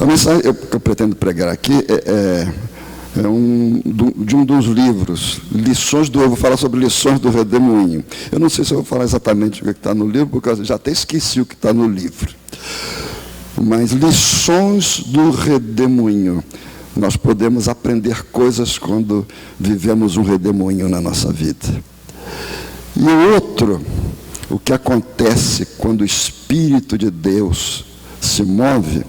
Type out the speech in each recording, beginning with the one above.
A mensagem que eu pretendo pregar aqui é de um dos livros, eu vou falar sobre lições do redemoinho. Eu não sei se eu vou falar exatamente o que está no livro, porque eu já até esqueci o que está no livro. Mas lições do redemoinho. Nós podemos aprender coisas quando vivemos um redemoinho na nossa vida. E o outro, o que acontece quando o Espírito de Deus se move,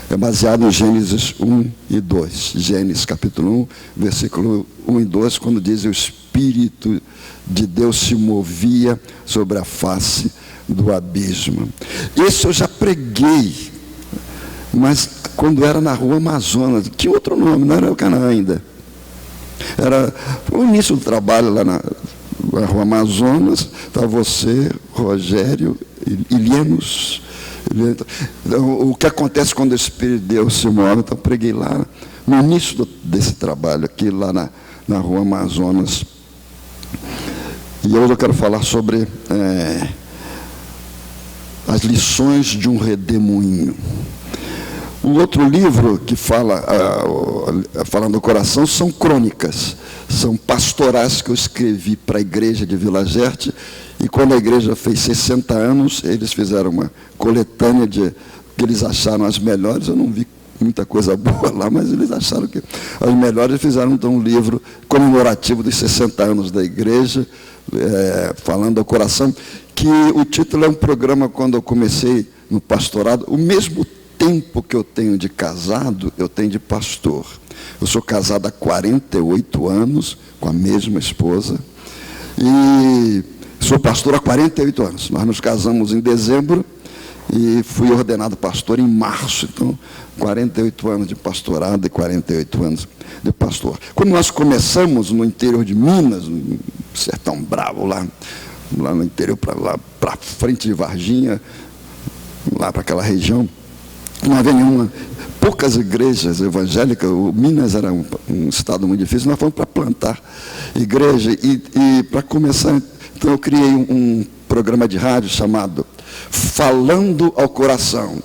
é baseado em Gênesis 1 e 2. Gênesis capítulo 1, versículo 1 e 2, quando diz o Espírito de Deus se movia sobre a face do abismo. Esse eu já preguei, mas quando era na Rua Amazonas, tinha outro nome, não era o Canaã ainda. Era o início do trabalho lá na Rua Amazonas, estava você, Rogério, Ilienos. Então, o que acontece quando o Espírito de Deus se move? Então, preguei lá no início desse trabalho, aqui lá na Rua Amazonas. E hoje eu quero falar sobre as lições de um redemoinho. O outro livro que falando do coração são crônicas, são pastorais que eu escrevi para a igreja de Vila Gerte, e quando a igreja fez 60 anos, eles fizeram uma coletânea que eles acharam as melhores. Eu não vi muita coisa boa lá, mas eles acharam que as melhores, fizeram então um livro comemorativo dos 60 anos da igreja, falando do coração, que o título é um programa quando eu comecei no pastorado, o mesmo tempo que eu tenho de casado, eu tenho de pastor. Eu sou casado há 48 anos, com a mesma esposa, e sou pastor há 48 anos. Nós nos casamos em dezembro e fui ordenado pastor em março. Então, 48 anos de pastorado e 48 anos de pastor. Quando nós começamos no interior de Minas, no Sertão Bravo, lá no interior, para frente de Varginha, lá para aquela região, não havia poucas igrejas evangélicas. Minas era um estado muito difícil. Nós fomos para plantar igreja e para começar, então eu criei um programa de rádio chamado Falando ao Coração.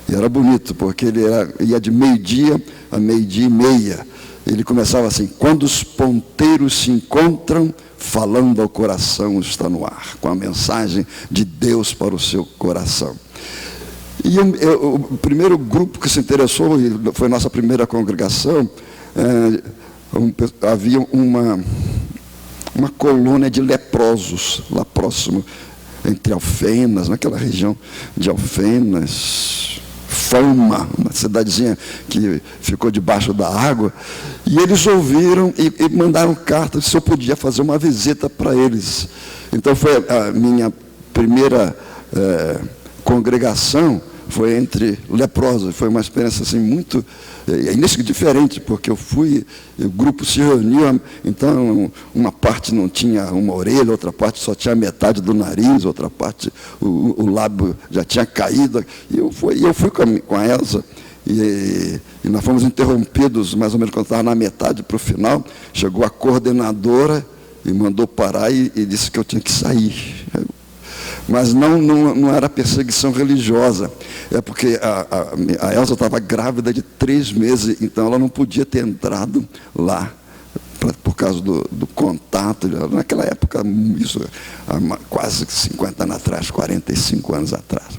E era bonito, porque ele ia de meio-dia a meio-dia e meia. Ele começava assim: quando os ponteiros se encontram, falando ao coração está no ar, com a mensagem de Deus para o seu coração. E o primeiro grupo que se interessou, e foi a nossa primeira congregação, havia uma colônia de leprosos, lá próximo, entre Alfenas, naquela região de Alfenas, Fama, uma cidadezinha que ficou debaixo da água. E eles ouviram e mandaram carta se eu podia fazer uma visita para eles. Então foi a minha primeira congregação, foi entre leprosos. Foi uma experiência assim muito diferente, porque eu fui, o grupo se reuniu, então uma parte não tinha uma orelha, outra parte só tinha metade do nariz, outra parte o lábio já tinha caído. E eu fui com a Elza, e nós fomos interrompidos mais ou menos quando estava na metade para o final. Chegou a coordenadora e mandou parar e disse que eu tinha que sair. Mas não era perseguição religiosa, é porque a Elza estava grávida de 3 meses, então ela não podia ter entrado lá, por causa do contato. Naquela época, isso há quase 50 anos atrás, 45 anos atrás.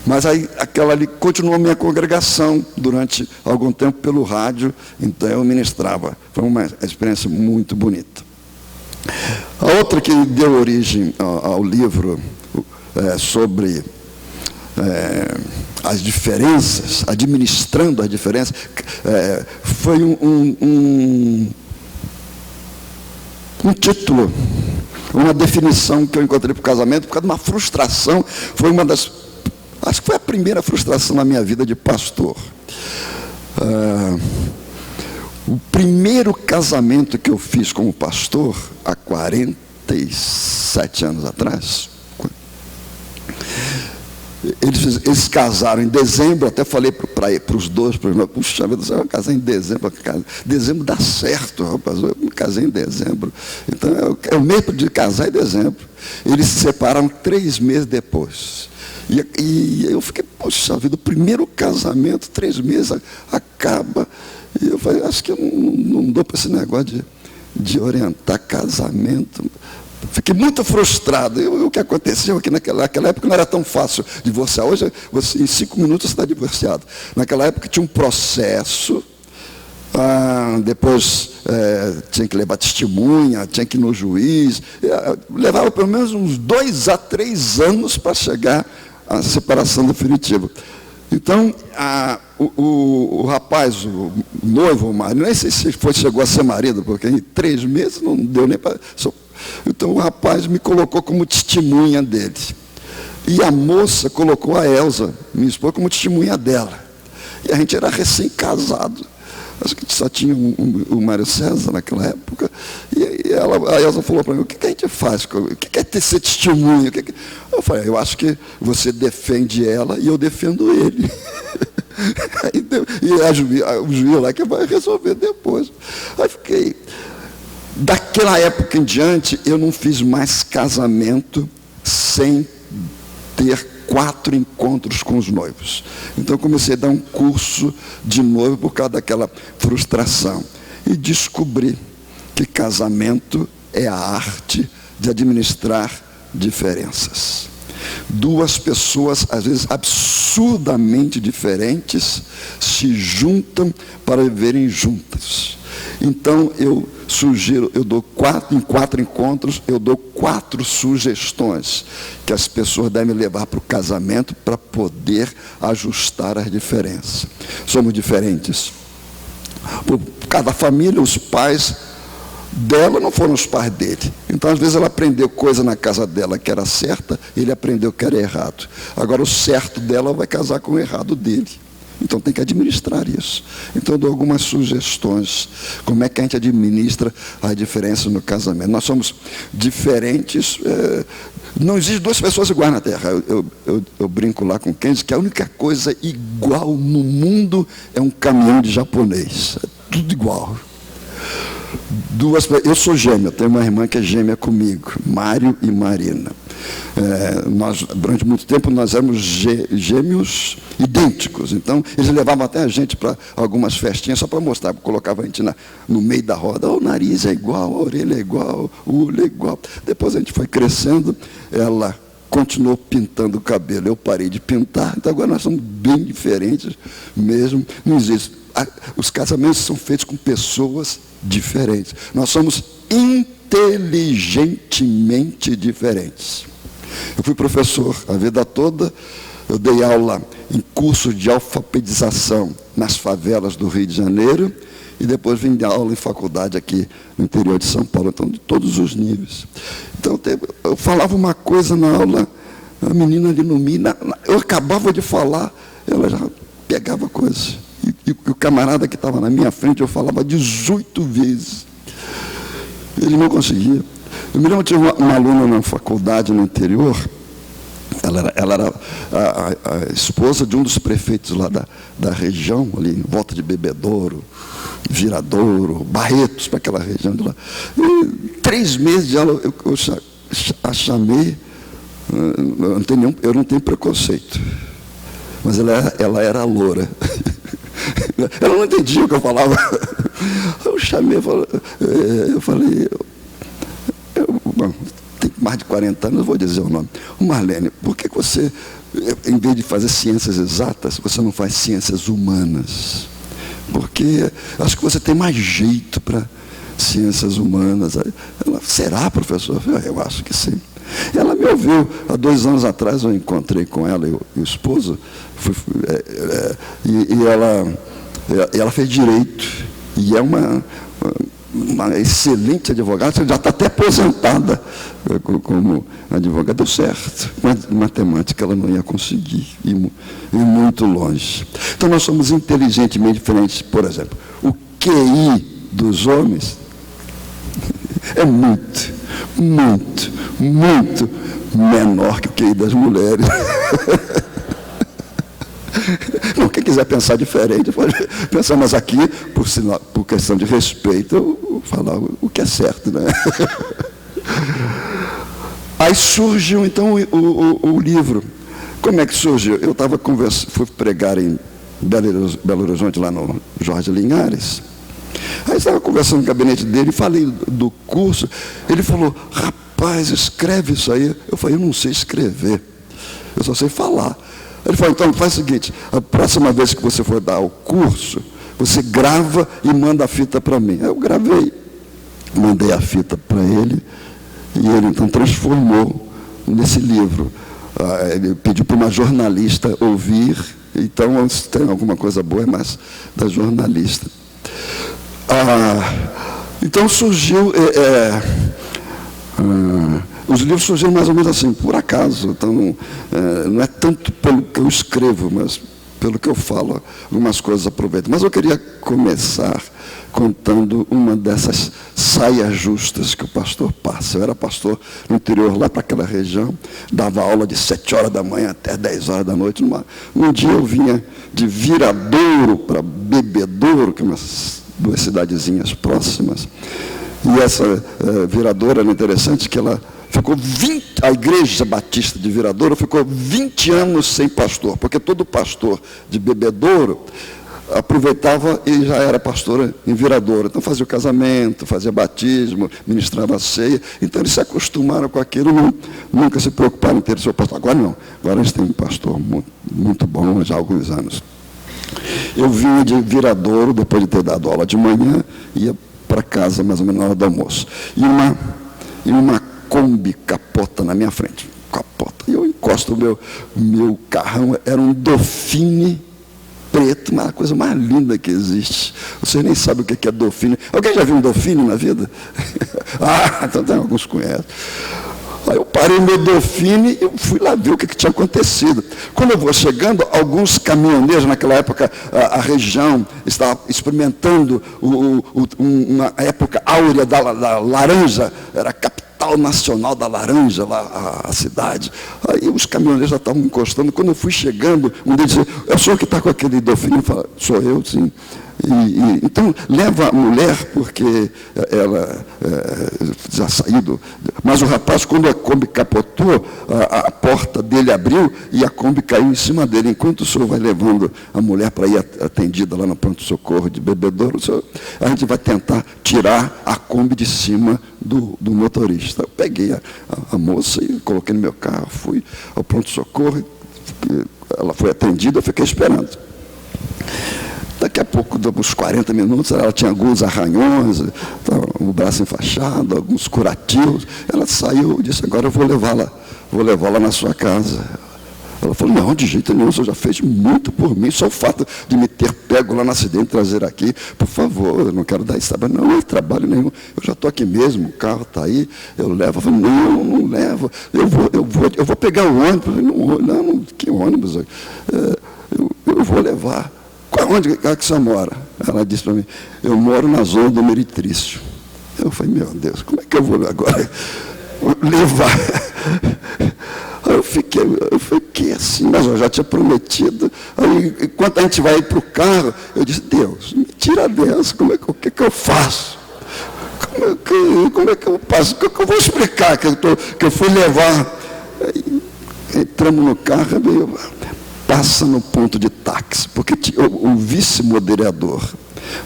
Mas aí, aquela ali continuou a minha congregação durante algum tempo pelo rádio, então eu ministrava. Foi uma experiência muito bonita. A outra que deu origem ao livro sobre as diferenças, administrando as diferenças, foi um título, uma definição que eu encontrei para o casamento, por causa de uma frustração. Foi uma das, acho que foi a primeira frustração na minha vida de pastor. O primeiro casamento que eu fiz como pastor, há 47 anos atrás, eles casaram em dezembro. Até falei para os dois, puxa vida, você vai casar em dezembro. Dezembro dá certo, rapaz, eu me casei em dezembro. Então, é o mês de casar em dezembro. Eles se separaram 3 meses depois. E eu fiquei, poxa vida, o primeiro casamento, 3 meses, acaba. E eu falei, acho que eu não dou para esse negócio de orientar casamento. Fiquei muito frustrado. O que aconteceu aqui naquela época não era tão fácil divorciar. Hoje, em 5 minutos você está divorciado. Naquela época tinha um processo, depois tinha que levar testemunha, tinha que ir no juiz. Levava pelo menos uns 2 a 3 anos para chegar à separação definitiva. Então, o rapaz, o noivo, o marido, nem sei se chegou a ser marido, porque em 3 meses não deu nem para... Então, o rapaz me colocou como testemunha dele. E a moça colocou a Elza, minha esposa, como testemunha dela. E a gente era recém-casado. Acho que só tinha o Mário César naquela época. E a Elza falou para mim, o que a gente faz? O que é ter ser testemunha? Eu falei, eu acho que você defende ela e eu defendo ele. E o juiz lá que vai resolver depois. Aí fiquei... Daquela época em diante, eu não fiz mais casamento sem ter 4 encontros com os noivos. Então, eu comecei a dar um curso de noivo por causa daquela frustração. E descobri que casamento é a arte de administrar diferenças. 2 pessoas, às vezes absurdamente diferentes, se juntam para viverem juntas. Então, eu sugiro, em 4 encontros, eu dou 4 sugestões que as pessoas devem levar para o casamento para poder ajustar as diferenças. Somos diferentes. Por cada família, os pais dela não foram os pais dele. Então, às vezes, ela aprendeu coisa na casa dela que era certa, ele aprendeu que era errado. Agora, o certo dela vai casar com o errado dele. Então, tem que administrar isso. Então, eu dou algumas sugestões. Como é que a gente administra a diferença no casamento? Nós somos diferentes. Não existe 2 pessoas iguais na Terra. Eu brinco lá com quem diz que a única coisa igual no mundo é um caminhão de japonês. É tudo igual. Eu sou gêmeo, eu tenho uma irmã que é gêmea comigo, Mário e Marina. Nós, durante muito tempo, nós éramos gêmeos idênticos. Então, eles levavam até a gente para algumas festinhas só para mostrar, colocava a gente no meio da roda. O nariz é igual, a orelha é igual, o olho é igual. Depois a gente foi crescendo, ela continuou pintando o cabelo, eu parei de pintar. Então, agora nós somos bem diferentes mesmo. Não existe. Os casamentos são feitos com pessoas diferentes. Nós somos inteligentemente diferentes. Eu fui professor a vida toda, eu dei aula em cursos de alfabetização nas favelas do Rio de Janeiro e depois vim dar aula em faculdade aqui no interior de São Paulo, então de todos os níveis. Então eu falava uma coisa na aula, a menina ali no meio, eu acabava de falar, ela já pegava coisa. E o camarada que estava na minha frente, eu falava 18 vezes. Ele não conseguia. Eu me lembro que tinha uma aluna na faculdade no interior, ela era a esposa de um dos prefeitos lá da região, ali em volta de Bebedouro, Viradouro, Barretos, para aquela região de lá. E 3 meses de aula, eu a chamei, eu não tenho preconceito, mas ela era loura. Ela não entendia o que eu falava. Eu chamei, eu falei, bom, tem mais de 40 anos, eu vou dizer o nome. Marlene, por que você, em vez de fazer ciências exatas, você não faz ciências humanas? Porque acho que você tem mais jeito para ciências humanas. Ela, será, professor? Eu acho que sim. Ela me ouviu. Há 2 anos atrás eu encontrei com ela e o esposo, e ela fez direito. E é uma excelente advogada, já está até aposentada como advogada. Deu certo, mas matemática ela não ia conseguir ir muito longe. Então nós somos inteligentemente diferentes. Por exemplo, o QI dos homens é muito menor que o QI das mulheres. Não, quem quiser pensar diferente, pode pensar, mas aqui, por questão de respeito, eu vou falar o que é certo, né? Aí surgiu, então, o livro. Como é que surgiu? Eu estava fui pregar em Belo Horizonte, lá no Jorge Linhares. Aí estava conversando no gabinete dele e falei do curso. Ele falou, rapaz, escreve isso aí. Eu falei, eu não sei escrever, eu só sei falar. Ele falou, então faz o seguinte, a próxima vez que você for dar o curso, você grava e manda a fita para mim. Aí eu gravei, mandei a fita para ele, e ele então transformou nesse livro. Ele pediu para uma jornalista ouvir, então se tem alguma coisa boa, é mais da jornalista. Então surgiu, os livros surgiram mais ou menos assim, por acaso. Então, não é tanto pelo que eu escrevo, mas pelo que eu falo, algumas coisas aproveito. Mas eu queria começar contando uma dessas saias justas que o pastor passa. Eu era pastor no interior, lá para aquela região, dava aula de 7 horas da manhã até 10 horas da noite. Um dia eu vinha de Viradouro para Bebedouro, que é umas 2 cidadezinhas próximas, e essa Viradouro era interessante que ela ficou a Igreja Batista de Viradouro ficou 20 anos sem pastor, porque todo pastor de Bebedouro aproveitava e já era pastor em Viradouro. Então fazia o casamento, fazia batismo, ministrava a ceia. Então eles se acostumaram com aquilo, nunca se preocuparam em ter seu pastor. Agora não, agora eles têm um pastor muito bom já há alguns anos. Eu vinha de Viradouro, depois de ter dado aula de manhã, ia para casa mais ou menos na hora do almoço. E uma Kombi capota na minha frente. Capota. E eu encosto o meu carrão, era um Dauphine preto, uma coisa mais linda que existe. Vocês nem sabem o que é Dauphine. Alguém já viu um Dauphine na vida? Então tem alguns que conhecem. Aí eu parei meu Dauphine e fui lá ver o que tinha acontecido. Quando eu vou chegando, alguns caminhoneiros, naquela época a região estava experimentando uma época áurea da laranja, era a capital nacional da laranja, lá a cidade. Aí os caminhoneiros já estavam encostando. Quando eu fui chegando, um deles disse, é o senhor que está com aquele Dauphine? Eu falei, sou eu, sim. Então, leva a mulher, porque ela já saiu. Mas o rapaz, quando a Kombi capotou, a porta dele abriu e a Kombi caiu em cima dele. Enquanto o senhor vai levando a mulher para ir atendida lá no pronto-socorro de Bebedouro, a gente vai tentar tirar a Kombi de cima do motorista. Eu peguei a moça e coloquei no meu carro, fui ao pronto-socorro, ela foi atendida, eu fiquei esperando. Daqui a pouco, uns 40 minutos, ela tinha alguns arranhões, o braço enfaixado, alguns curativos. Ela saiu e disse, agora eu vou levá-la na sua casa. Ela falou, não, de jeito nenhum, o senhor já fez muito por mim, só o fato de me ter pego lá no acidente e trazer aqui, por favor, eu não quero dar esse trabalho. Não é trabalho nenhum, eu já estou aqui mesmo, o carro está aí, eu levo. Eu falei, não levo, eu vou pegar o ônibus. Eu falei, não, que ônibus? Eu vou levar. Onde é que você mora? Ela disse para mim, eu moro na zona do Meretrício. Eu falei, meu Deus, como é que eu vou agora levar? Eu fiquei assim, mas eu já tinha prometido. Aí, enquanto a gente vai ir para o carro, eu disse, Deus, me tira dessa, o que eu faço? Como é que eu passo? O que eu vou explicar que eu fui levar? Aí, entramos no carro, passa no ponto de táxi, porque o vice-moderador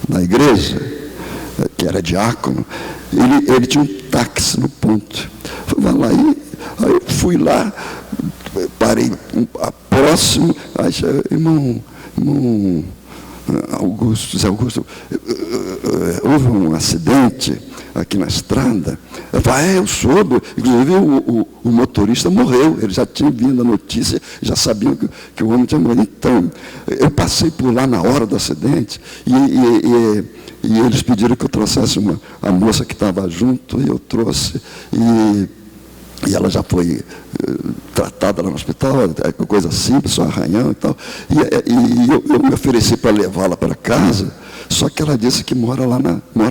da igreja, que era diácono, ele tinha um táxi no ponto. Vai lá, aí eu fui lá, parei próximo, aí irmão Augusto, Zé Augusto, houve um acidente aqui na estrada. Eu falei, eu soube, inclusive o motorista morreu, ele já tinha vindo a notícia, já sabiam que o homem tinha morrido. Então, eu passei por lá na hora do acidente e eles pediram que eu trouxesse a moça que estava junto, e eu trouxe, e ela já foi tratada lá no hospital, coisa simples, só arranhão e tal. E eu me ofereci para levá-la para casa, só que ela disse que mora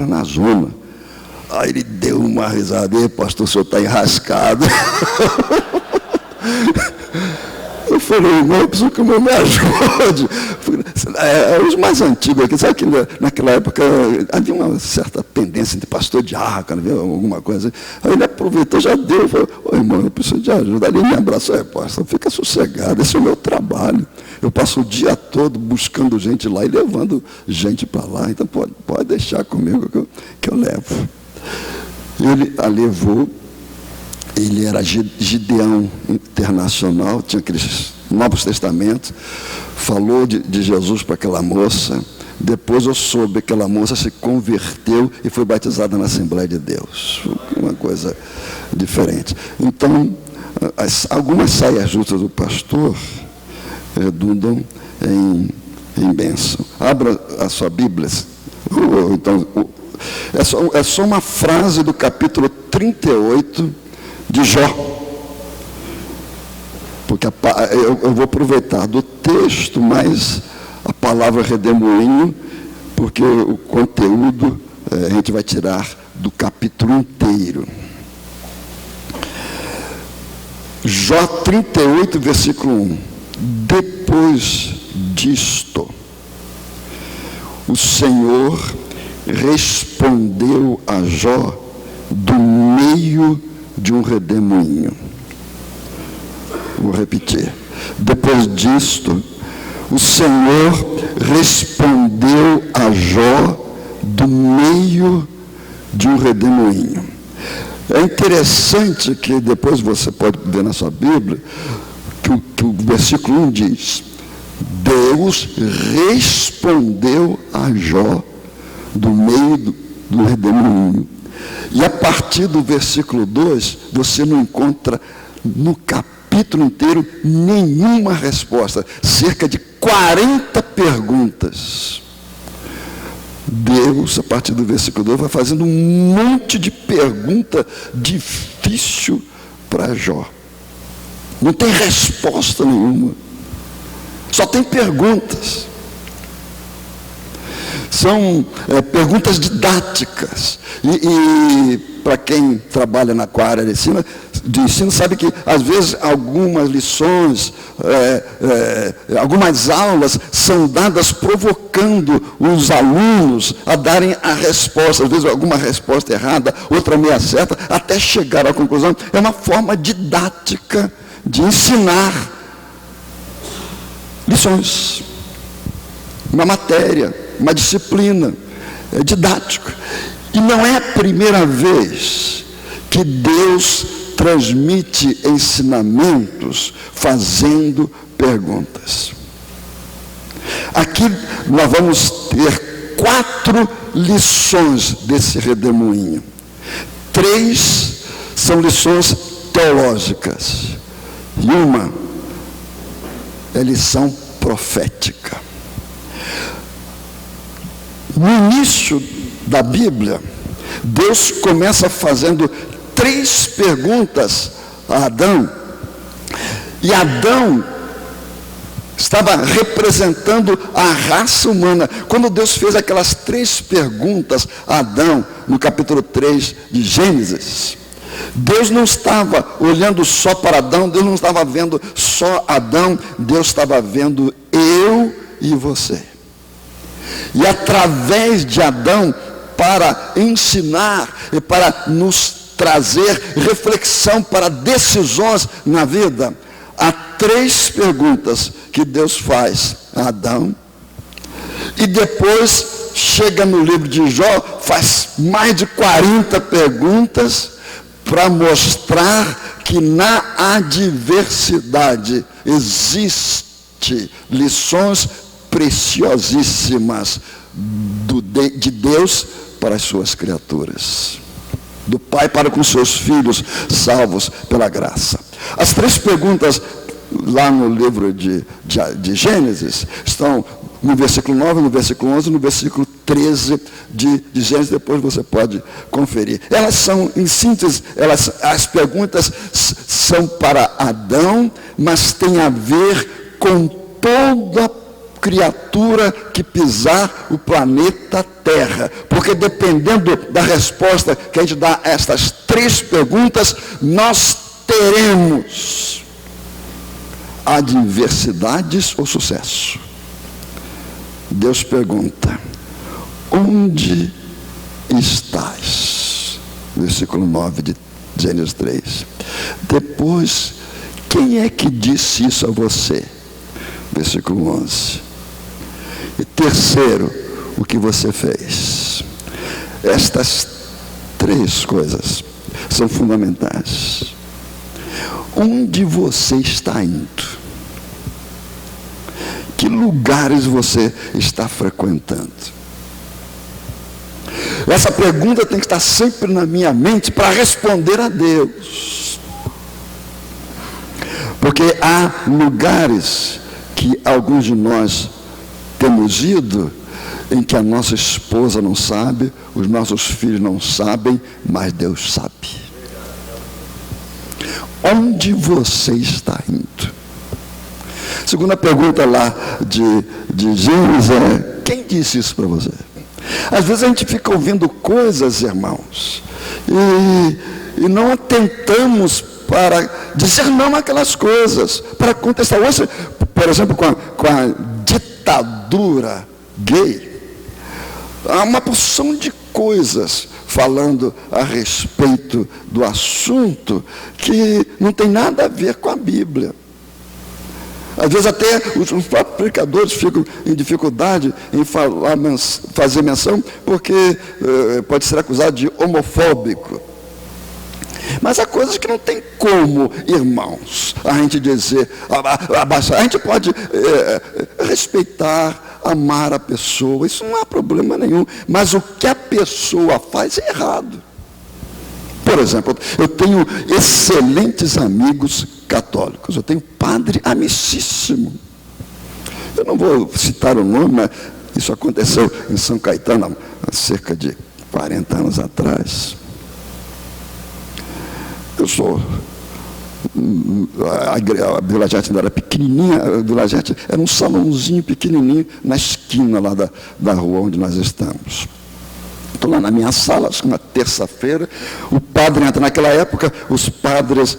na zona. Aí ele deu uma risada, pastor, o senhor está enrascado. eu falei, irmão, eu preciso que o irmão me ajude. Os mais antigos aqui, sabe que naquela época havia uma certa tendência de pastor diácono, alguma coisa. Aí ele aproveitou, já deu, falou, ô irmão, eu preciso de ajuda. Ali ele me abraçou, pastor, fica sossegado, esse é o meu trabalho. Eu passo o dia todo buscando gente lá e levando gente para lá, então pode deixar comigo que eu levo. Ele a levou. Ele era Gideão internacional, tinha aqueles Novos Testamentos, falou de Jesus para aquela moça. Depois eu soube que aquela moça se converteu e foi batizada na Assembleia de Deus. Uma coisa diferente. Então, algumas saias justas do pastor redundam em bênção. Abra a sua Bíblia. Então, é só uma frase do capítulo 38 de Jó, porque eu vou aproveitar do texto, mais a palavra redemoinho, porque o conteúdo a gente vai tirar do capítulo inteiro. Jó 38, versículo 1. Depois disto, o Senhor respondeu a Jó do meio de um redemoinho. Vou repetir. Depois disto, o Senhor respondeu a Jó do meio de um redemoinho. É interessante que depois você pode ver na sua Bíblia que o versículo 1 diz: Deus respondeu a Jó do meio do redemoinho. E a partir do versículo 2, você não encontra no capítulo inteiro nenhuma resposta. Cerca de 40 perguntas. Deus, a partir do versículo 2, vai fazendo um monte de pergunta difícil para Jó. Não tem resposta nenhuma. Só tem perguntas. São perguntas didáticas. E para quem trabalha na área de ensino, sabe que, às vezes, algumas lições, algumas aulas são dadas provocando os alunos a darem a resposta, às vezes alguma resposta errada, outra meia certa, até chegar à conclusão. É uma forma didática de ensinar lições, uma matéria, uma disciplina, é didático. E não é a primeira vez que Deus transmite ensinamentos fazendo perguntas. Aqui nós vamos ter 4 lições desse redemoinho. 3 são lições teológicas e uma é lição profética. No início da Bíblia, Deus começa fazendo 3 perguntas a Adão. E Adão estava representando a raça humana. Quando Deus fez aquelas 3 perguntas a Adão, no capítulo 3 de Gênesis, Deus não estava olhando só para Adão, Deus não estava vendo só Adão, Deus estava vendo eu e você. E através de Adão, para ensinar e para nos trazer reflexão para decisões na vida, há 3 perguntas que Deus faz a Adão. E depois chega no livro de Jó, faz mais de 40 perguntas para mostrar que na adversidade existe lições preciosíssimas de Deus para as suas criaturas. Do Pai para com seus filhos, salvos pela graça. As 3 perguntas lá no livro de Gênesis estão no versículo 9, no versículo 11, no versículo 13 de Gênesis. Depois você pode conferir. Elas são, em síntese, as perguntas são para Adão, mas tem a ver com toda criatura que pisar o planeta Terra. Porque dependendo da resposta que a gente dá a estas 3 perguntas, nós teremos adversidades ou sucesso. Deus pergunta: onde estás? Versículo 9 de Gênesis 3. Depois, quem é que disse isso a você? Versículo 11. E terceiro, o que você fez? Estas três coisas são fundamentais. Onde você está indo? Que lugares você está frequentando? Essa pergunta tem que estar sempre na minha mente para responder a Deus. Porque há lugares que alguns de nós temos ido, em que a nossa esposa não sabe, os nossos filhos não sabem, mas Deus sabe. Onde você está indo? Segunda pergunta lá de Gênesis é: quem disse isso para você? Às vezes a gente fica ouvindo coisas, irmãos, e não atentamos para dizer não àquelas coisas, para contestar. Hoje, por exemplo, com a ditadura gay, há uma porção de coisas falando a respeito do assunto que não tem nada a ver com a Bíblia. Às vezes até os próprios predicadores ficam em dificuldade em fazer menção, porque pode ser acusado de homofóbico. Mas há coisas que não tem como, irmãos, a gente dizer, a gente pode respeitar, amar a pessoa, isso não há problema nenhum, mas o que a pessoa faz é errado. Por exemplo, eu tenho excelentes amigos católicos, eu tenho padre amicíssimo, eu não vou citar o nome, mas isso aconteceu em São Caetano há cerca de 40 anos atrás. A Vila Jete ainda era pequenininha, a Vila Jete era um salãozinho pequenininho na esquina lá da rua onde nós estamos. Estou lá na minha sala, acho que uma terça-feira, o padre entra. Naquela época, os padres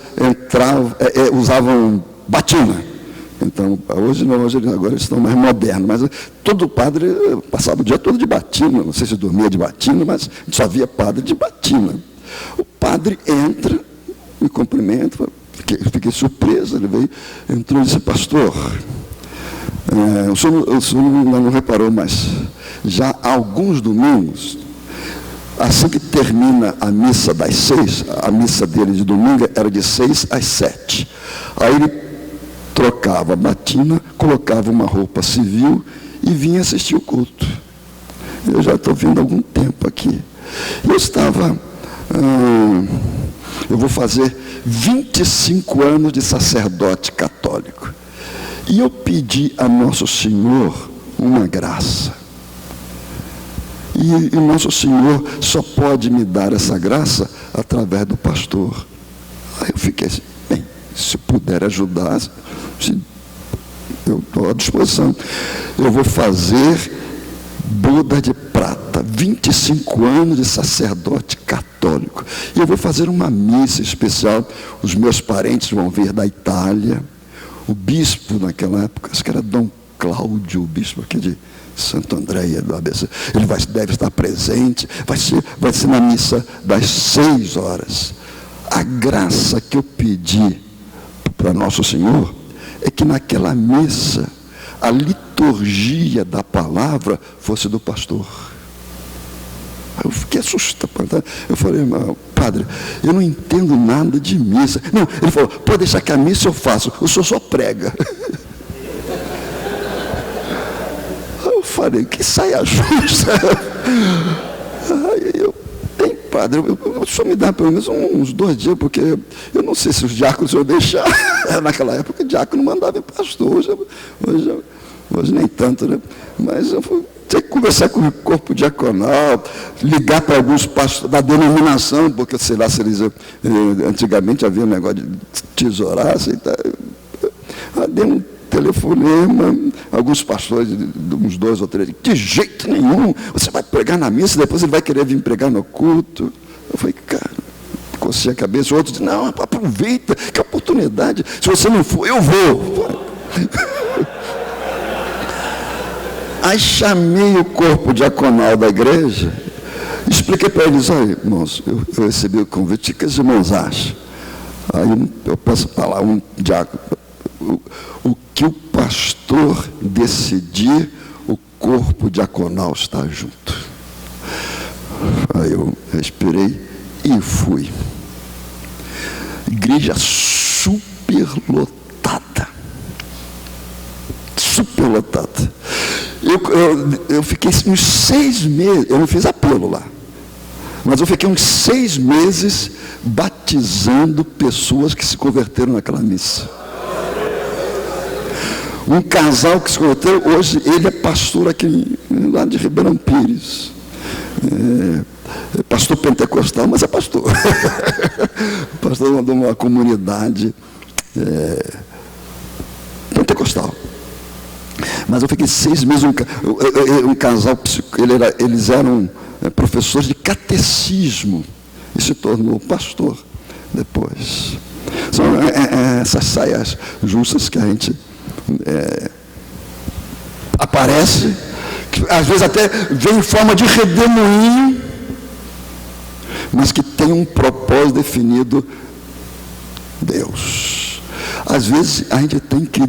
usavam batina. Então, hoje não, agora eles estão mais modernos, mas todo padre passava o dia todo de batina, não sei se dormia de batina, mas a gente só via padre de batina. O padre entra, me cumprimenta, fiquei surpreso, ele veio, entrou e disse: pastor, o senhor não reparou, mas já há alguns domingos, assim que termina a missa das 6, a missa dele de domingo era de 6 às 7. Aí ele trocava a batina, colocava uma roupa civil e vinha assistir o culto. Eu já estou vindo há algum tempo aqui. Eu estava... eu vou fazer 25 anos de sacerdote católico. E eu pedi a Nosso Senhor uma graça. E o Nosso Senhor só pode me dar essa graça através do pastor. Aí eu fiquei assim: bem, se puder ajudar, eu estou à disposição. Eu vou fazer boda de prata, 25 anos de sacerdote católico. E eu vou fazer uma missa especial. Os meus parentes vão vir da Itália. O bispo naquela época, acho que era Dom Cláudio, o bispo aqui de Santo Andréia do ABC, ele deve estar presente, vai ser na missa das 6 horas. A graça que eu pedi para Nosso Senhor é que naquela missa a liturgia da palavra fosse do pastor. Eu fiquei assustado. Eu falei: padre, eu não entendo nada de missa. Não, ele falou: pode deixar que a missa eu faço, o senhor só prega. Eu falei: que saia justa. Aí tem padre, o senhor me dá pelo menos uns 2 dias, porque eu não sei se os diáconos o senhor deixar. Naquela época o diácono mandava em pastor, hoje nem tanto, né? Mas eu tinha que conversar com o corpo diaconal, ligar para alguns pastores da denominação, porque sei lá se eles antigamente havia um negócio de tesouraça e tal. Dei um telefonema, alguns pastores, uns 2 ou 3, de jeito nenhum, você vai pregar na missa, depois ele vai querer vir pregar no culto. Eu falei: cara, cocei a cabeça, o outro disse, não, aproveita, que oportunidade, se você não for, eu vou. Aí chamei o corpo diaconal da igreja, expliquei para eles, olha, irmãos, eu recebi o convite, o que os irmãos acham? Aí eu posso falar, um diácono, o que o pastor decidir, o corpo diaconal está junto. Aí eu respirei e fui. Igreja superlotada. Superlotada. Eu fiquei uns 6 meses, eu não fiz apelo lá, mas eu fiquei uns 6 meses batizando pessoas que se converteram naquela missa. Um casal que se converteu, hoje ele é pastor aqui lá de Ribeirão Pires. É pastor pentecostal, mas é pastor. Pastor de uma comunidade pentecostal. Mas eu fiquei 6 meses, um casal, eles eram professores de catecismo e se tornou pastor depois. São essas saias justas que a gente aparece, que às vezes até vem em forma de redemoinho, mas que tem um propósito definido, Deus. Às vezes a gente tem que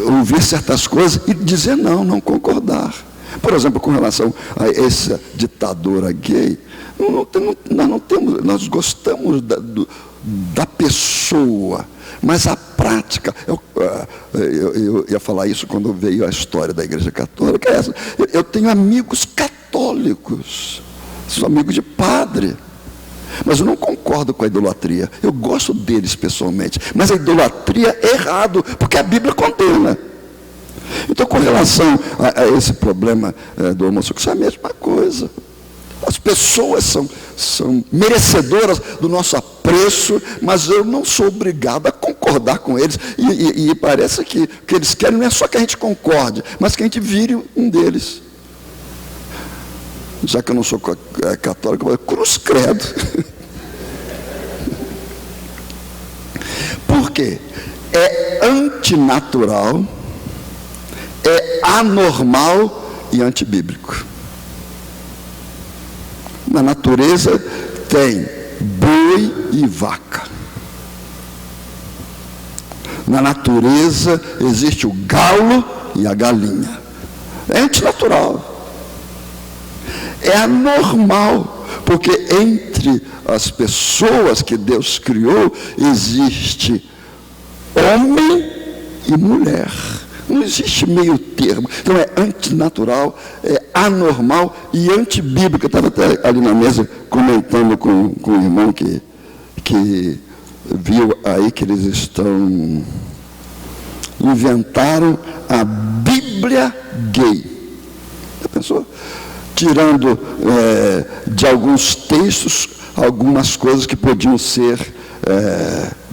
ouvir certas coisas e dizer não concordar. Por exemplo, com relação a essa ditadura gay, nós gostamos da pessoa, mas a prática, eu ia falar isso quando veio a história da Igreja Católica, é essa. Eu tenho amigos católicos, sou amigo de padre, mas eu não concordo com a idolatria. Eu gosto deles pessoalmente, mas a idolatria é errado, porque a Bíblia condena. Então, com relação a esse problema do homossexual, é a mesma coisa. As pessoas são merecedoras do nosso apreço, mas eu não sou obrigado a concordar com eles. E parece que o que eles querem não é só que a gente concorde, mas que a gente vire um deles. Já que eu não sou católico, eu cruz credo. Por quê? É antinatural, é anormal e antibíblico. Na natureza tem boi e vaca. Na natureza existe o galo e a galinha. É antinatural. É anormal, porque entre as pessoas que Deus criou existe homem e mulher. Não existe meio termo. Então é antinatural, é anormal e antibíblico. Eu estava até ali na mesa comentando com o irmão que viu aí que eles inventaram a Bíblia gay. Já pensou? Tirando de alguns textos algumas coisas que podiam ser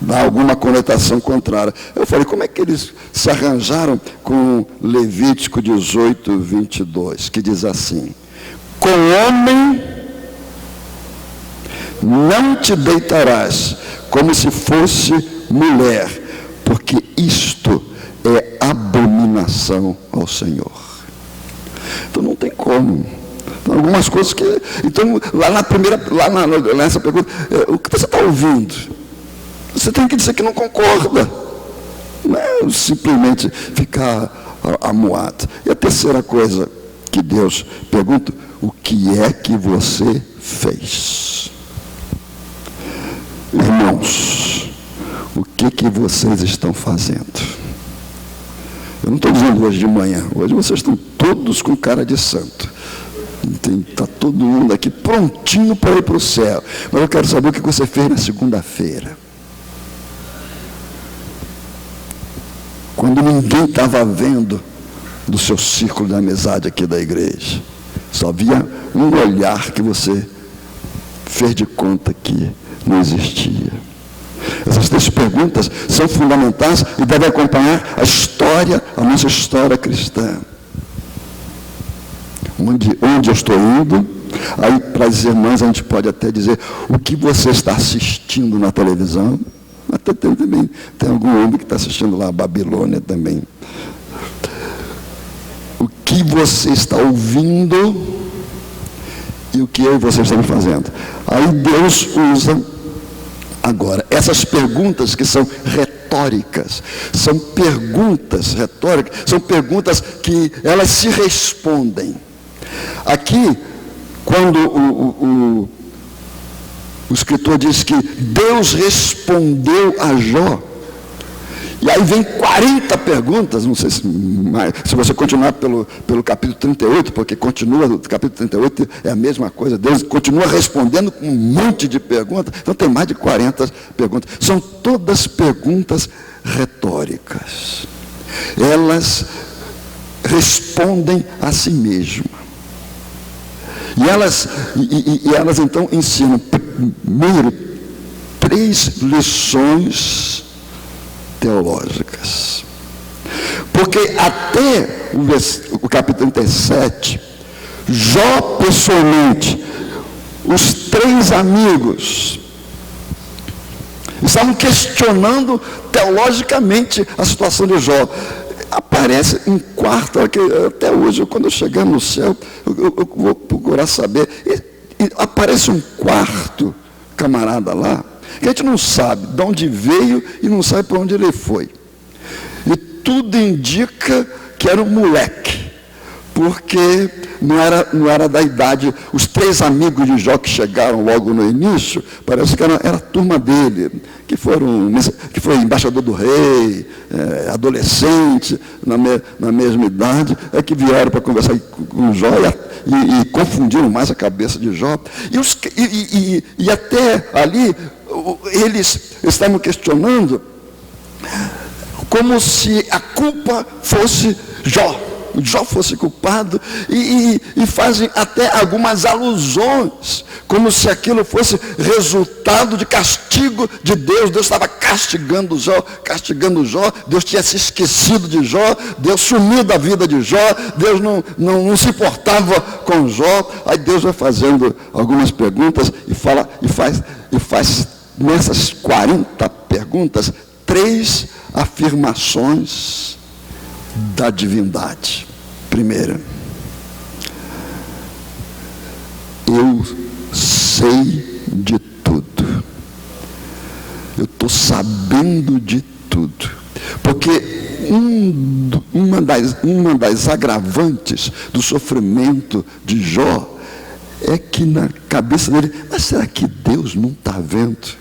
dar alguma conotação contrária. Eu falei, como é que eles se arranjaram com Levítico 18, 22, que diz assim: com homem não te deitarás, como se fosse mulher, porque isto é abominação ao Senhor. Então não tem como. Então, algumas coisas que... Então, nessa pergunta, o que você está ouvindo? Você tem que dizer que não concorda. Não é simplesmente ficar amuado. E a terceira coisa que Deus pergunta: o que é que você fez? Irmãos, o que vocês estão fazendo? Eu não estou dizendo hoje de manhã. Hoje vocês estão todos com cara de santo. Está todo mundo aqui prontinho para ir para o céu. Mas eu quero saber o que você fez na segunda-feira. Quando ninguém estava vendo do seu círculo de amizade aqui da igreja. Só havia um olhar que você fez de conta que não existia. Essas 3 perguntas são fundamentais e devem acompanhar a nossa história cristã. Onde eu estou indo, Aí, para as irmãs, a gente pode até dizer: o que você está assistindo na televisão? Até também tem algum homem que está assistindo lá a Babilônia também. O que você está ouvindo e o que eu e você estamos fazendo? Aí Deus usa agora essas perguntas que são retóricas, são perguntas retóricas, são perguntas que elas se respondem. Aqui, quando o escritor diz que Deus respondeu a Jó, e aí vem 40 perguntas, não sei se você continuar pelo capítulo 38, porque continua, o capítulo 38 é a mesma coisa, Deus continua respondendo com um monte de perguntas, então tem mais de 40 perguntas, são todas perguntas retóricas, elas respondem a si mesmas, e elas então ensinam, primeiro, 3 lições teológicas. Porque até o capítulo 37, Jó pessoalmente, os 3 amigos estavam questionando teologicamente a situação de Jó. Aparece um quarto, até hoje, quando eu chegar no céu, eu vou procurar saber. E aparece um quarto camarada lá, que a gente não sabe de onde veio e não sabe para onde ele foi. E tudo indica que era um moleque, porque não era da idade. Os 3 amigos de Jó que chegaram logo no início, parece que era a turma dele, que foi embaixador do rei, adolescente, na mesma idade, que vieram para conversar com Jó e confundiram mais a cabeça de Jó. E até ali, eles estavam questionando como se a culpa fosse Jó fosse culpado, e fazem até algumas alusões, como se aquilo fosse resultado de castigo de Deus. Deus estava castigando Jó, Deus tinha se esquecido de Jó, Deus sumiu da vida de Jó, Deus não se importava com Jó. Aí Deus vai fazendo algumas perguntas e faz nessas 40 perguntas 3 afirmações da divindade. Primeira, eu sei de tudo, eu estou sabendo de tudo, porque uma das agravantes do sofrimento de Jó é que na cabeça dele: mas será que Deus não está vendo?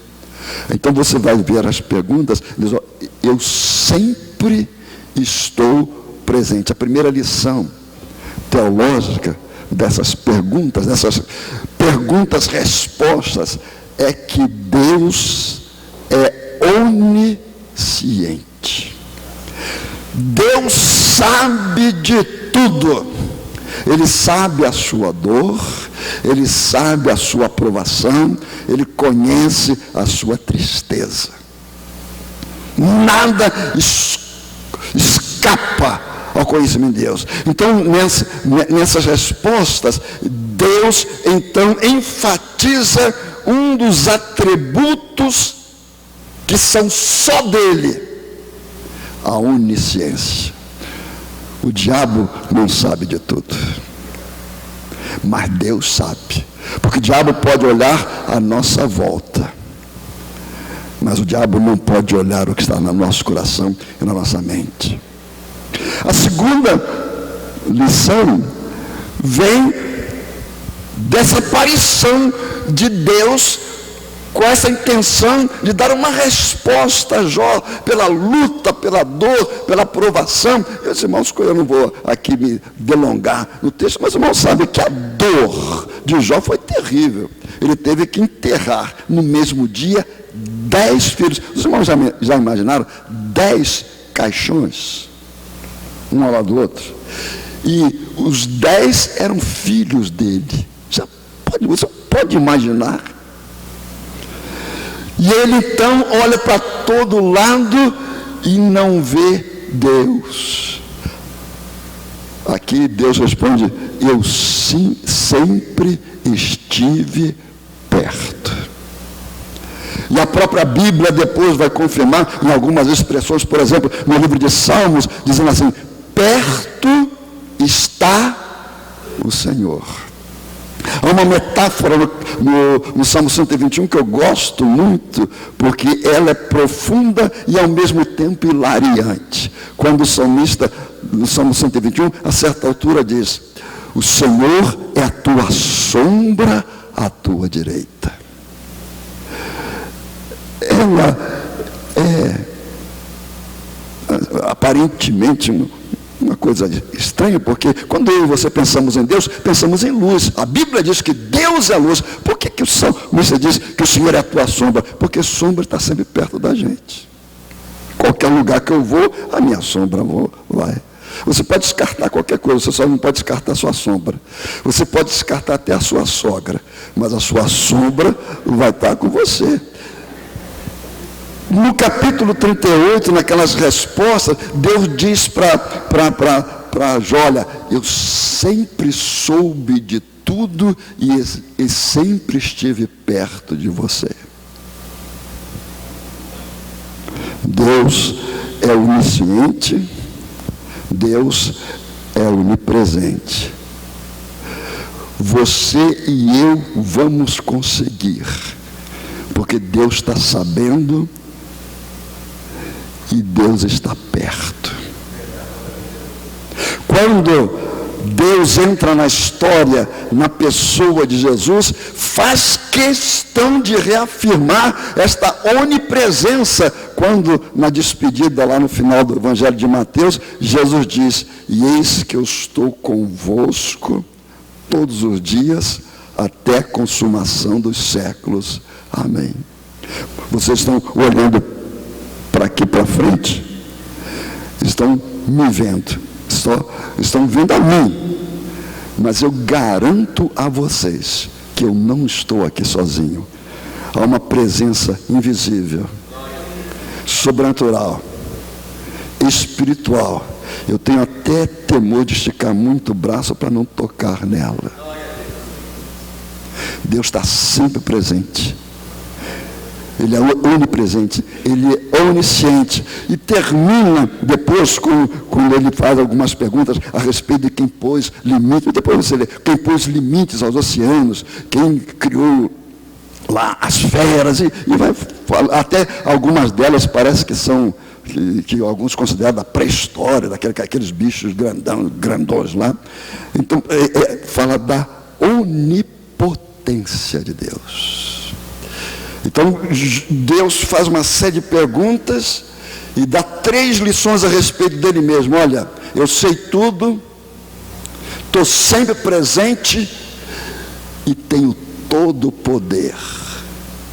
Então você vai ver as perguntas, ele diz: eu sempre estou presente. A primeira lição teológica dessas perguntas-respostas, é que Deus é onisciente. Deus sabe de tudo. Ele sabe a sua dor, Ele sabe a sua aprovação, Ele conhece a sua tristeza. Nada escapa ao conhecimento de Deus. Então, nessas respostas, Deus então enfatiza um dos atributos que são só dele: a onisciência. O diabo não sabe de tudo, mas Deus sabe, porque o diabo pode olhar à nossa volta, mas o diabo não pode olhar o que está no nosso coração e na nossa mente. A segunda lição vem dessa aparição de Deus com essa intenção de dar uma resposta a Jó, pela luta, pela dor, pela provação. Meus irmãos, eu não vou aqui me delongar no texto, mas os irmãos sabem que a dor de Jó foi terrível. Ele teve que enterrar no mesmo dia 10 filhos. Os irmãos já imaginaram 10 caixões, um ao lado do outro? E os 10 eram filhos dele. Você pode imaginar? E ele então olha para todo lado e não vê Deus. Aqui Deus responde: eu sim, sempre estive perto. E a própria Bíblia depois vai confirmar em algumas expressões, por exemplo, no livro de Salmos, dizendo assim: perto está o Senhor. Há uma metáfora no Salmo 121 que eu gosto muito, porque ela é profunda e ao mesmo tempo hilariante. Quando o salmista, no Salmo 121, a certa altura diz: o Senhor é a tua sombra à tua direita. Ela é aparentemente uma coisa estranha, porque quando eu e você pensamos em Deus, pensamos em luz. A Bíblia diz que Deus é luz. Por que o salmista diz que o Senhor é a tua sombra? Porque a sombra está sempre perto da gente. Qualquer lugar que eu vou, a minha sombra vai. Você pode descartar qualquer coisa, você só não pode descartar a sua sombra. Você pode descartar até a sua sogra, mas a sua sombra vai estar com você. No capítulo 38, naquelas respostas, Deus diz para Jó: olha, eu sempre soube de tudo e sempre estive perto de você. Deus é onisciente, Deus é onipresente. Você e eu vamos conseguir, porque Deus está sabendo e Deus está perto. Quando Deus entra na história, na pessoa de Jesus, faz questão de reafirmar esta onipresença, quando na despedida lá no final do Evangelho de Mateus, Jesus diz: e eis que eu estou convosco todos os dias, até a consumação dos séculos. Amém. Vocês estão olhando para aqui para frente, estão me vendo, estão vendo a mim, mas eu garanto a vocês que eu não estou aqui sozinho. Há uma presença invisível, sobrenatural, espiritual. Eu tenho até temor de esticar muito o braço para não tocar nela. Deus está sempre presente. Ele é onipresente, ele é onisciente. E termina depois quando ele faz algumas perguntas a respeito de quem pôs limites. Depois você lê: quem pôs limites aos oceanos, quem criou lá as feras, e vai falar, até algumas delas parece que são, que alguns consideram da pré-história, daqueles bichos grandões lá. Então, fala da onipotência de Deus. Então, Deus faz uma série de perguntas e dá 3 lições a respeito dele mesmo. Olha, eu sei tudo, estou sempre presente e tenho todo o poder,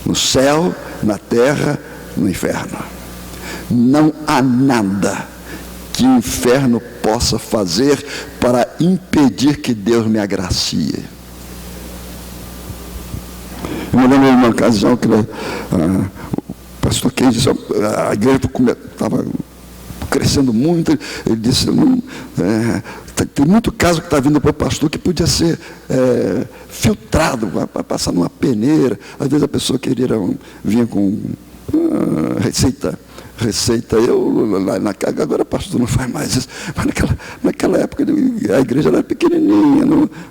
no céu, na terra, no inferno. Não há nada que o inferno possa fazer para impedir que Deus me agracie. Eu me lembro de uma ocasião que o pastor Ken disse: a igreja estava crescendo muito. Ele disse: tem muito caso que está vindo para o pastor que podia ser filtrado, vai passar numa peneira. Às vezes a pessoa vinha com receita. Agora o pastor não faz mais isso, mas naquela época a igreja era pequenininha,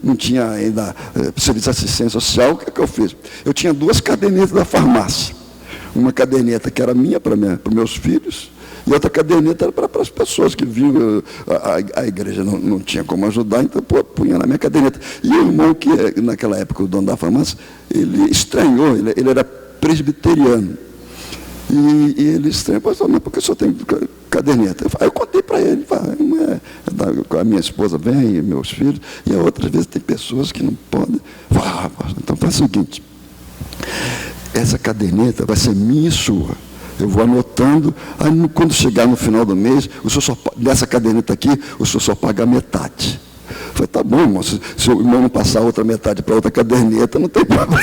não tinha ainda serviço de assistência social. O que eu fiz? Eu tinha 2 cadernetas da farmácia. Uma caderneta que era minha para meus filhos, e outra caderneta era para as pessoas que vinham. A igreja não tinha como ajudar, então punha na minha caderneta. E o irmão, que naquela época o dono da farmácia, ele estranhou, ele era presbiteriano. E ele estranhou: pastor, mas por que o senhor tem caderneta? Eu contei para ele: a minha esposa vem, meus filhos, e outras vezes tem pessoas que não podem. Então faz o seguinte: essa caderneta vai ser minha e sua. Eu vou anotando, aí quando chegar no final do mês, dessa caderneta aqui, o senhor só paga metade. falei, tá bom, irmão, se o irmão não passar a outra metade para outra caderneta, não tem problema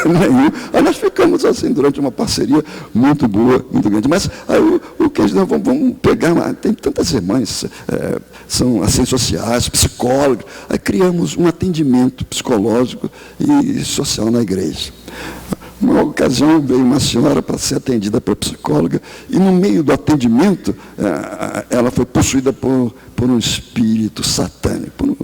nenhum. Aí nós ficamos assim durante uma parceria muito boa, muito grande. Mas aí o que a gente, vamos pegar, tem tantas irmãs, são assistentes sociais, psicólogos. Aí criamos um atendimento psicológico e social na igreja. Uma ocasião veio uma senhora para ser atendida pela psicóloga e no meio do atendimento ela foi possuída por um espírito satânico,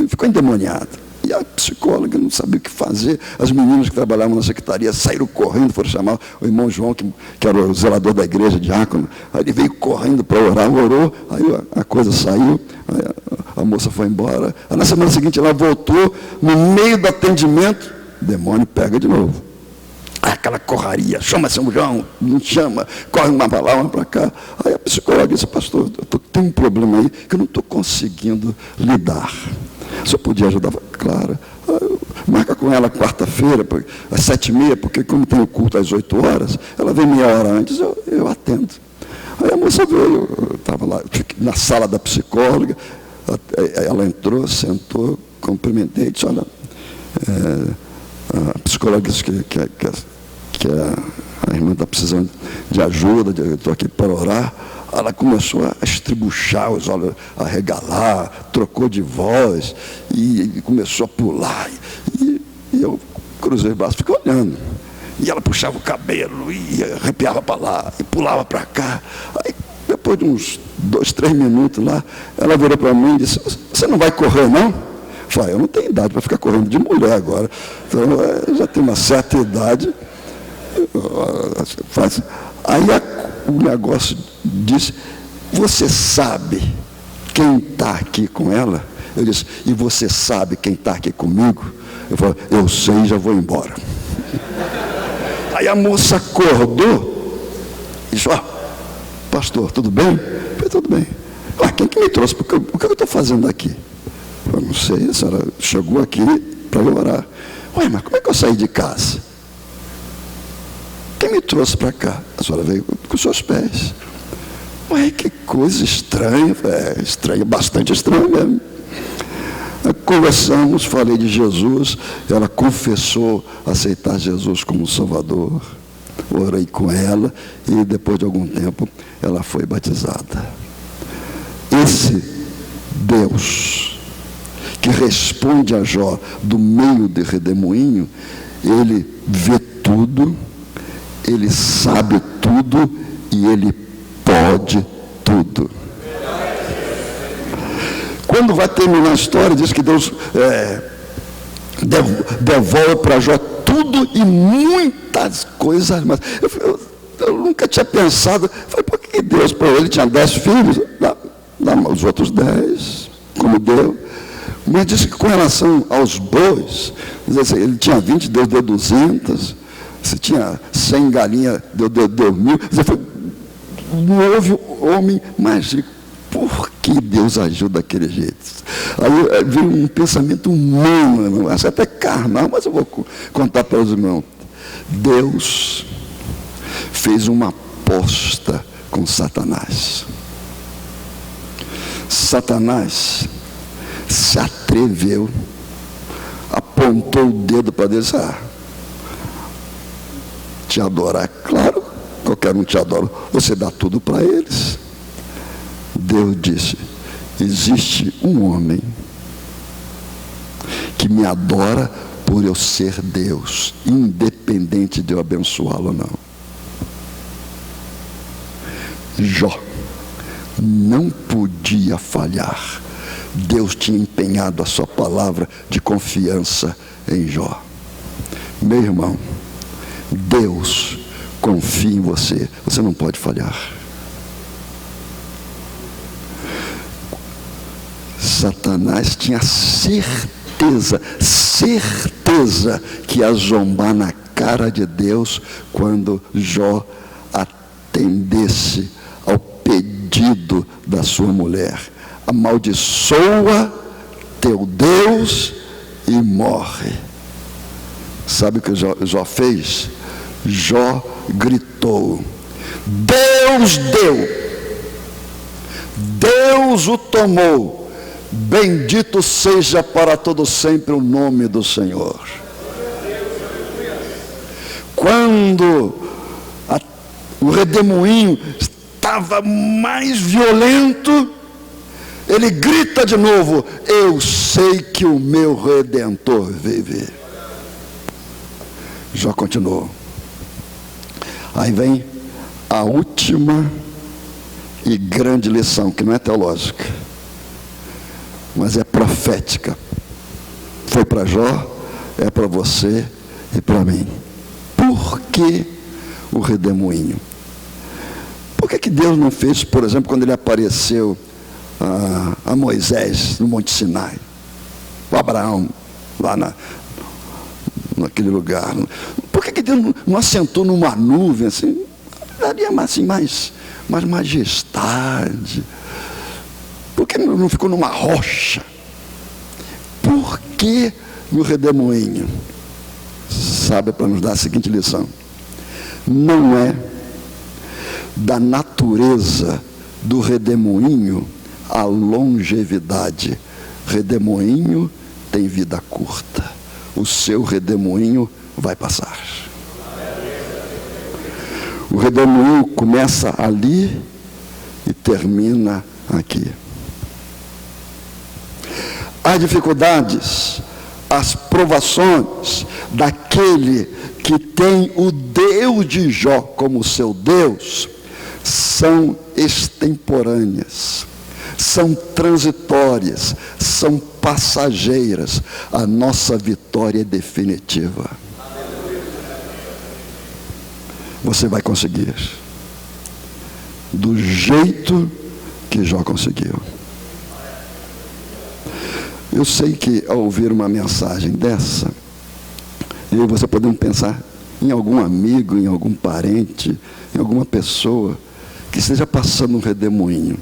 ficou endemoniada. E a psicóloga não sabia o que fazer. As meninas que trabalhavam na secretaria saíram correndo, foram chamar o irmão João, que era o zelador da igreja, diácono. Aí ele veio correndo para orar, orou, aí a coisa saiu, a moça foi embora. Aí na semana seguinte ela voltou, no meio do atendimento, o demônio pega de novo. Aquela corraria, chama São João, não chama, corre uma para lá, uma para cá. Aí a psicóloga disse, pastor, tem um problema aí que eu não estou conseguindo lidar. O senhor podia ajudar? Claro. Marca com ela quarta-feira, às 7h30, porque como tem o culto às 8 horas, ela vem meia hora antes, eu atendo. Aí a moça veio, eu estava lá na sala da psicóloga, ela entrou, sentou, cumprimentei, disse, olha, a psicóloga disse que a irmã está precisando de ajuda, eu estou aqui para orar. Ela começou a estribuchar os olhos, a regalar, trocou de voz e começou a pular. E eu cruzei os braços, fiquei olhando. E ela puxava o cabelo e arrepiava para lá e pulava para cá. Aí, depois de uns 2, 3 minutos lá, ela virou para mim e disse, você não vai correr, não? Eu falei, eu não tenho idade para ficar correndo de mulher agora. Então, eu já tenho uma certa idade. Aí o negócio disse, você sabe quem está aqui com ela? Eu disse, e você sabe quem está aqui comigo? Eu falei, eu sei e já vou embora. Aí a moça acordou e disse, pastor, tudo bem? Eu falei, tudo bem. Quem que me trouxe? O que eu estou fazendo aqui? Eu não sei, a senhora chegou aqui para eu orar. Ué, mas como é que eu saí de casa? Quem me trouxe para cá? A senhora veio com os seus pés. Ué, que coisa estranha. Estranha, bastante estranha mesmo. Conversamos, falei de Jesus, ela confessou aceitar Jesus como Salvador. Orei com ela e depois de algum tempo ela foi batizada. Esse Deus que responde a Jó do meio de redemoinho, ele vê tudo, ele sabe tudo e ele pode tudo. Quando vai terminar a história, diz que Deus devolve para Jó tudo e muitas coisas mais. Eu nunca tinha pensado, falei, por que Deus para ele tinha 10 filhos? Dá os outros 10, como deu. Mas diz que com relação aos bois, ele tinha 20, Deus deu 200. Se tinha 100 galinhas, Deus deu 1.000. Não houve homem mais rico. Por que Deus agiu daquele jeito? Aí veio um pensamento humano, acho até carnal, mas eu vou contar para os irmãos. Deus fez uma aposta com Satanás. Satanás se atreveu, apontou o dedo para Deus, te adorar, claro, qualquer um te adora, você dá tudo para eles. Deus disse, existe um homem que me adora por eu ser Deus, independente de eu abençoá-lo ou não. Jó não podia falhar. Deus tinha empenhado a sua palavra de confiança em Jó. Meu irmão, Deus confia em você, você não pode falhar. Satanás tinha certeza que ia zombar na cara de Deus quando Jó atendesse ao pedido da sua mulher. Amaldiçoa teu Deus e morre. Sabe o que Jó fez? Jó gritou, Deus deu, Deus o tomou, Bendito seja para todo sempre o nome do Senhor. Quando o redemoinho estava mais violento, ele grita de novo: eu sei que o meu Redentor vive. Jó continuou. Aí vem a última e grande lição, que não é teológica, mas é profética. Foi para Jó, é para você e para mim. Por que o redemoinho? Por que Deus não fez, por exemplo, quando ele apareceu a Moisés no Monte Sinai, o Abraão lá naquele lugar? Por que Deus não assentou numa nuvem assim? Daria assim, mais majestade. Por que não ficou numa rocha? Por que no redemoinho? Sabe, para nos dar a seguinte lição: não é da natureza do redemoinho a longevidade. Redemoinho tem vida curta. O seu redemoinho vai passar. O redemoinho começa ali e termina aqui. As dificuldades, as provações daquele que tem o Deus de Jó como seu Deus são extemporâneas, são transitórias, são passageiras. A nossa vitória é definitiva. Você vai conseguir, do jeito que Jó conseguiu. Eu sei que ao ouvir uma mensagem dessa, eu e você podemos pensar em algum amigo, em algum parente, em alguma pessoa que esteja passando um redemoinho.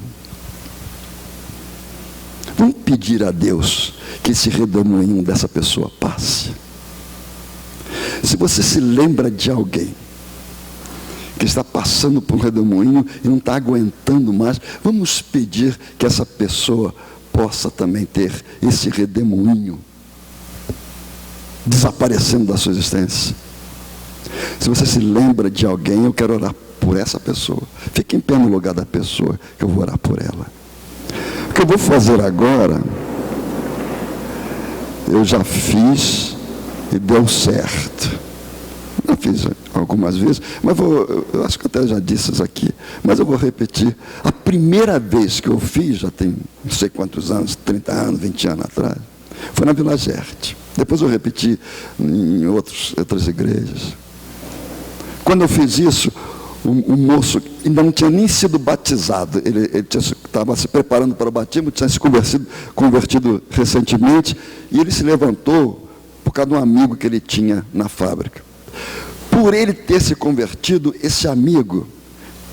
Vamos pedir a Deus que esse redemoinho dessa pessoa passe. Se você se lembra de alguém que está passando por um redemoinho e não está aguentando mais, vamos pedir que essa pessoa possa também ter esse redemoinho desaparecendo da sua existência. Se você se lembra de alguém, eu quero orar por essa pessoa. Fique em pé no lugar da pessoa, que eu vou orar por ela. O que eu vou fazer agora, eu já fiz e deu certo. Eu fiz algumas vezes, mas eu acho que até já disse isso aqui, mas eu vou repetir. A primeira vez que eu fiz, já tem não sei quantos anos, 30 anos, 20 anos atrás, foi na Vila Gerte. Depois eu repeti em outras igrejas. Quando eu fiz isso, o moço ainda não tinha nem sido batizado. Ele estava se preparando para o batismo, tinha se convertido recentemente, e ele se levantou por causa de um amigo que ele tinha na fábrica. Por ele ter se convertido, esse amigo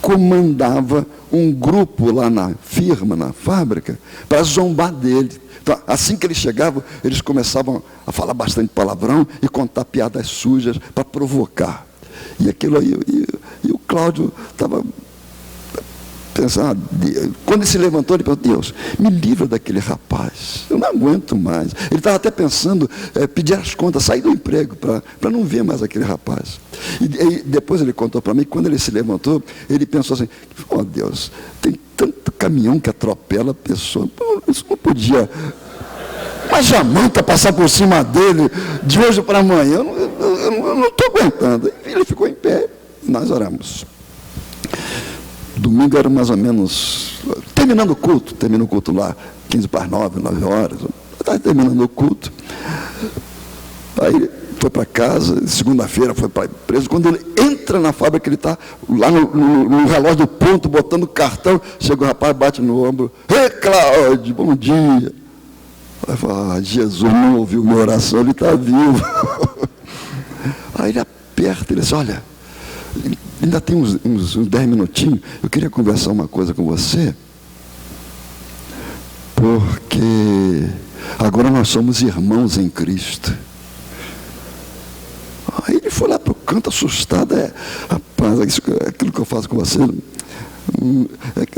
comandava um grupo lá na firma, na fábrica, para zombar dele. Então, assim que eles chegavam, eles começavam a falar bastante palavrão e contar piadas sujas para provocar. E aquilo aí, e o Cláudio estava pensando, quando ele se levantou, ele pensou: Deus, me livra daquele rapaz, eu não aguento mais. Ele estava até pensando, pedir as contas, sair do emprego, para não ver mais aquele rapaz. E depois ele contou para mim, quando ele se levantou, ele pensou assim: oh Deus, tem tanto caminhão que atropela a pessoa, isso não podia, mas jamais está passar por cima dele de hoje para amanhã, eu não estou aguentando. Ele ficou em pé, nós oramos. Domingo era mais ou menos, terminando o culto lá, 15 para 9 horas, estava terminando o culto. Aí ele foi para casa, segunda-feira foi para a empresa. Quando ele entra na fábrica, ele está lá no relógio do ponto, botando o cartão, chega o rapaz, bate no ombro: ei, Cláudio, bom dia. Aí fala: Jesus não ouviu minha oração, ele está vivo. Aí ele aperta, ele diz: olha, ainda tem uns 10 minutinhos, eu queria conversar uma coisa com você, porque agora nós somos irmãos em Cristo. Aí ele foi lá para o canto assustado: rapaz, aquilo que eu faço com você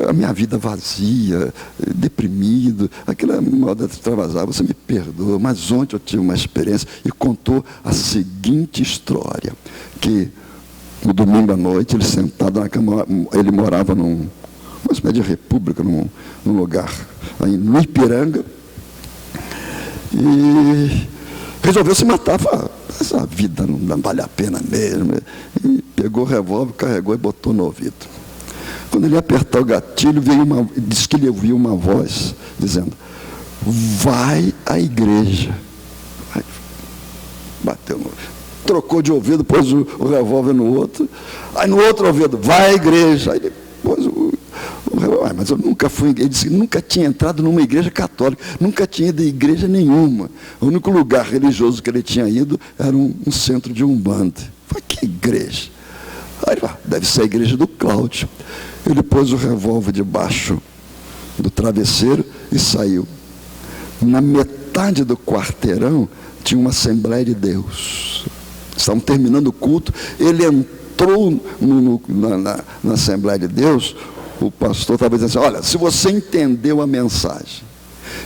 a minha vida vazia, deprimido, aquela moda de extravasar, você me perdoa, mas ontem eu tive uma experiência, e contou a seguinte história, que no domingo à noite, ele sentado na cama, ele morava numa espécie de república, num lugar aí no Ipiranga, e resolveu se matar. Falou, essa vida não vale a pena mesmo. E pegou o revólver, carregou e botou no ouvido. Quando ele apertou o gatilho, disse que ele ouviu uma voz dizendo, vai à igreja. Aí, bateu no... Trocou de ouvido, pôs o revólver no outro. Aí no outro ouvido, vai à igreja. Aí depois mas eu nunca fui, ele disse que nunca tinha entrado numa igreja católica, nunca tinha ido a igreja nenhuma. O único lugar religioso que ele tinha ido era um centro de Umbanda. Falei, que igreja? Aí ele, deve ser a igreja do Cláudio. Ele pôs o revólver debaixo do travesseiro e saiu. Na metade do quarteirão tinha uma Assembleia de Deus. Estavam terminando o culto, ele entrou na Assembleia de Deus. O pastor estava dizendo assim, olha, se você entendeu a mensagem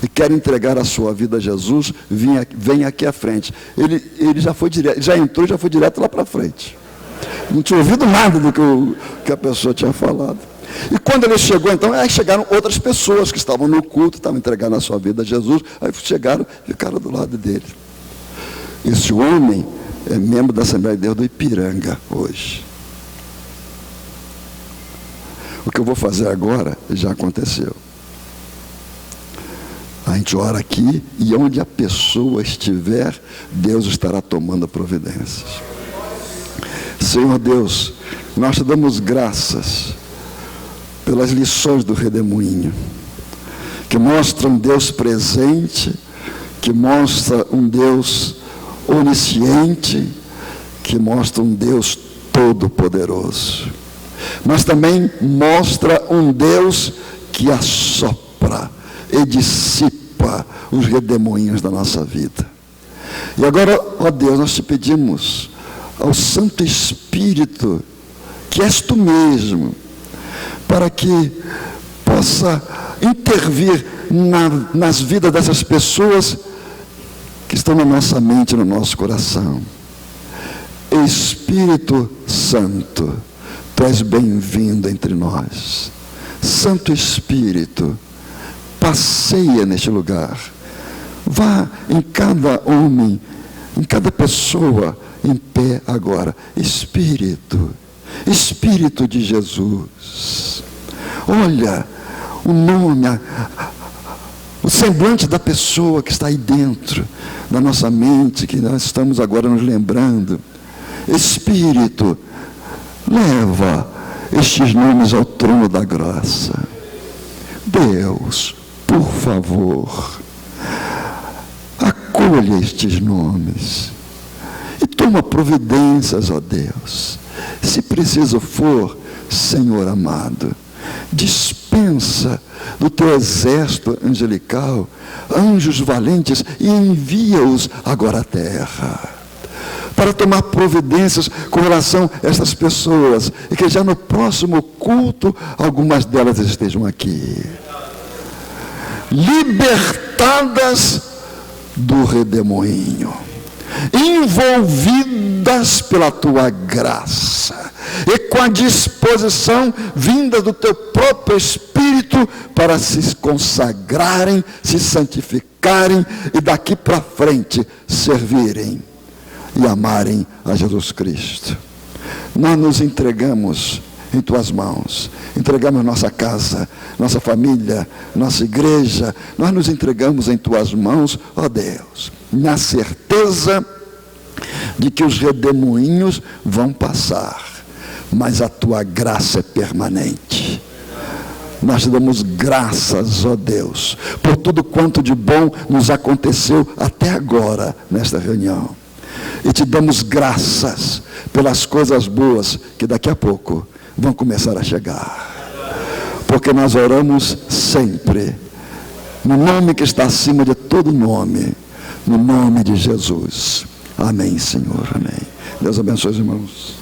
e quer entregar a sua vida a Jesus, vem aqui à frente. Ele já foi direto, já entrou e já foi direto lá para frente. Não tinha ouvido nada do que a pessoa tinha falado. E quando ele chegou, então, aí chegaram outras pessoas que estavam no culto, estavam entregando a sua vida a Jesus, aí chegaram e ficaram do lado dele. Esse homem é membro da Assembleia de Deus do Ipiranga hoje. O que eu vou fazer agora já aconteceu. A gente ora aqui e onde a pessoa estiver, Deus estará tomando providências. Senhor Deus, nós te damos graças pelas lições do Redemoinho, que mostram um Deus presente, que mostra um Deus onisciente, que mostra um Deus todo-poderoso. Mas também mostra um Deus que assopra e dissipa os redemoinhos da nossa vida. E agora, ó Deus, nós te pedimos ao Santo Espírito, que és tu mesmo, para que possa intervir nas vidas dessas pessoas que estão na nossa mente, no nosso coração. Espírito Santo, tu és bem-vindo entre nós. Santo Espírito, passeia neste lugar. Vá em cada homem, em cada pessoa em pé agora. Espírito, Espírito de Jesus. Olha o nome, o semblante da pessoa que está aí dentro da nossa mente, que nós estamos agora nos lembrando. Espírito, leva estes nomes ao trono da graça. Deus, por favor, acolha estes nomes e toma providências, ó Deus. Se preciso for, Senhor amado, dispensa do teu exército angelical anjos valentes e envia-os agora à terra, para tomar providências com relação a essas pessoas, e que já no próximo culto, algumas delas estejam aqui, libertadas do redemoinho, envolvidas pela tua graça, e com a disposição vinda do teu próprio Espírito, para se consagrarem, se santificarem, e daqui para frente servirem e amarem a Jesus Cristo. Nós nos entregamos em tuas mãos, entregamos nossa casa, nossa família, nossa igreja, nós nos entregamos em tuas mãos, ó Deus, na certeza de que os redemoinhos vão passar, mas a tua graça é permanente. Nós te damos graças, ó Deus, por tudo quanto de bom nos aconteceu até agora nesta reunião. E te damos graças pelas coisas boas que daqui a pouco vão começar a chegar. Porque nós oramos sempre no nome que está acima de todo nome, no nome de Jesus. Amém, Senhor. Amém. Deus abençoe os irmãos.